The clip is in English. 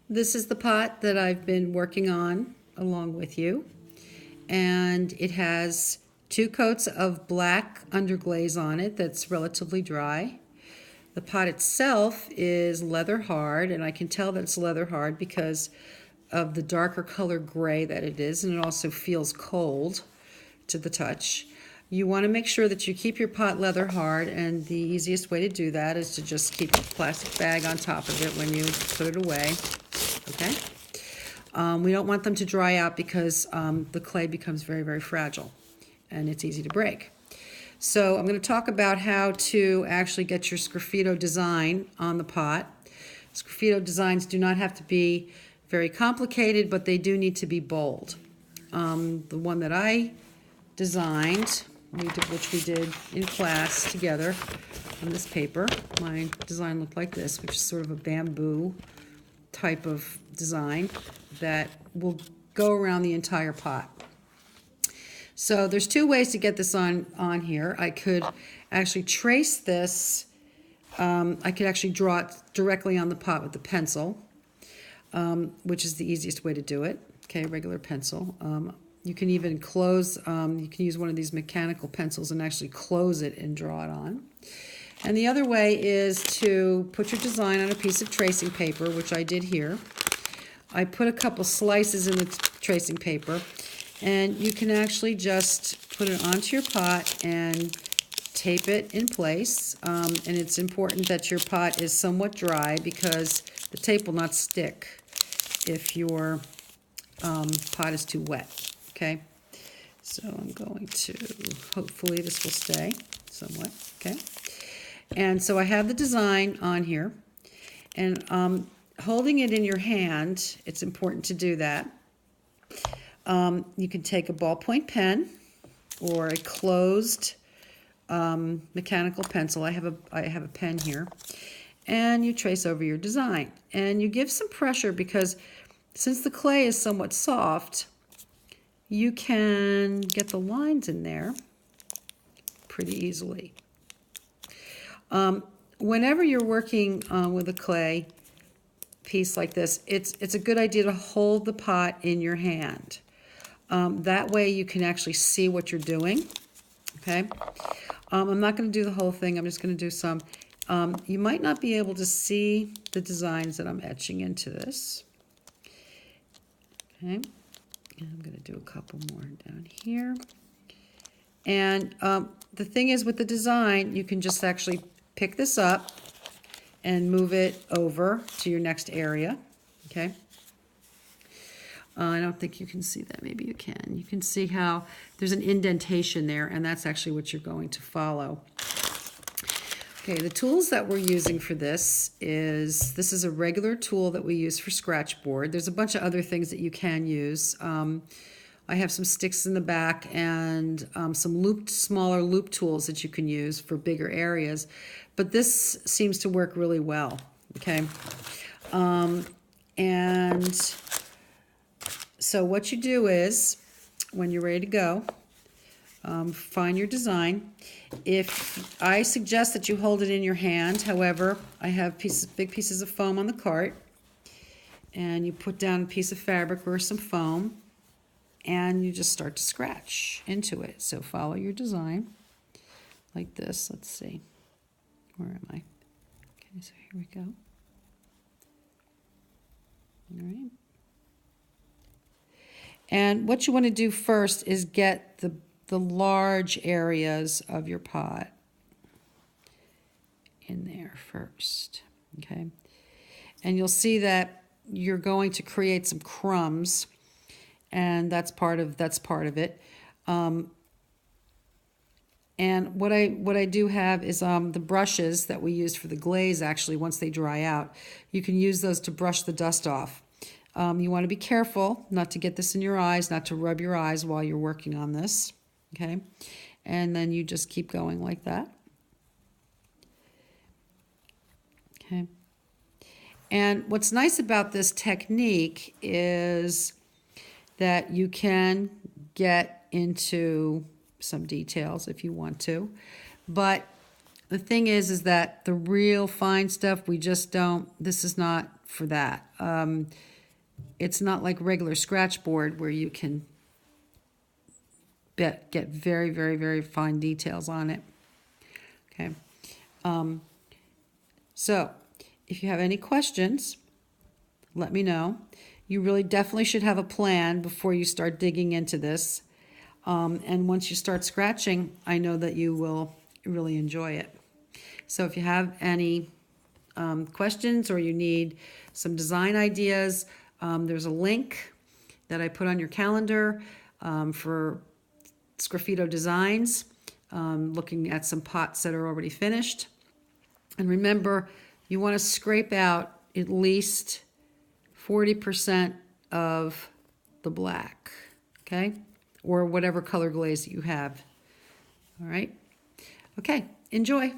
This is the pot that I've been working on along with you, and it has 2 coats of black underglaze on it that's relatively dry. The pot itself is leather hard, and I can tell that it's leather hard because of the darker color gray that it is, and it also feels cold to the touch. You want to make sure that you keep your pot leather hard, and the easiest way to do that is to just keep a plastic bag on top of it when you put it away. Okay? We don't want them to dry out because the clay becomes very, very fragile and it's easy to break. So I'm going to talk about how to actually get your sgraffito design on the pot. Sgraffito designs do not have to be very complicated, but they do need to be bold. The one that I designed, which we did in class together on this paper, my design looked like this, which is sort of a bamboo type of design that will go around the entire pot. So there's 2 ways to get this on here. I could actually trace this. I could actually draw it directly on the pot with the pencil, which is the easiest way to do it. Okay, regular pencil. You can even close, you can use one of these mechanical pencils and actually close it and draw it on. And the other way is to put your design on a piece of tracing paper, which I did here. I put a couple slices in the tracing paper, and you can actually just put it onto your pot and tape it in place. And it's important that your pot is somewhat dry because the tape will not stick if your pot is too wet. Okay, so I'm going to, hopefully this will stay somewhat. Okay, and so I have the design on here, and holding it in your hand, it's important to do that. You can take a ballpoint pen or a closed mechanical pencil. I have a pen here, and you trace over your design, and you give some pressure because since the clay is somewhat soft, you can get the lines in there pretty easily. Whenever you're working with a clay piece like this, it's a good idea to hold the pot in your hand. That way you can actually see what you're doing. Okay, I'm not going to do the whole thing. I'm just going to do some. You might not be able to see the designs that I'm etching into this. Okay, and I'm going to do a couple more down here. And the thing is with the design, you can just actually pick this up and move it over to your next area. Okay. I don't think you can see that. Maybe you can. You can see how there's an indentation there, and that's actually what you're going to follow. Okay, the tools that we're using for this is a regular tool that we use for scratchboard. There's a bunch of other things that you can use. I have some sticks in the back and some smaller loop tools that you can use for bigger areas, but this seems to work really well. Okay, and so what you do is, when you're ready to go, find your design. If I suggest that you hold it in your hand, however, I have big pieces of foam on the cart, and you put down a piece of fabric or some foam, and you just start to scratch into it. So follow your design like this. Let's see. Where am I? Okay, so here we go. All right. And what you want to do first is get the large areas of your pot in there first. Okay. And you'll see that you're going to create some crumbs, and that's part of it. And what I do have is the brushes that we use for the glaze. Actually, once they dry out, you can use those to brush the dust off. You want to be careful not to get this in your eyes, not to rub your eyes while you're working on this. Okay, and then you just keep going like that. Okay. And what's nice about this technique is that you can get into some details if you want to, but the thing is that the real fine stuff, we just don't, this is not for that. It's not like regular scratch board where you can get very, very, very fine details on it. Okay. So if you have any questions, let me know. You really definitely should have a plan before you start digging into this. And once you start scratching, I know that you will really enjoy it. So if you have any questions or you need some design ideas, there's a link that I put on your calendar for Sgraffito Designs, looking at some pots that are already finished. And remember, you want to scrape out at least 40% of the black, okay? Or whatever color glaze that you have. All right? Okay, enjoy.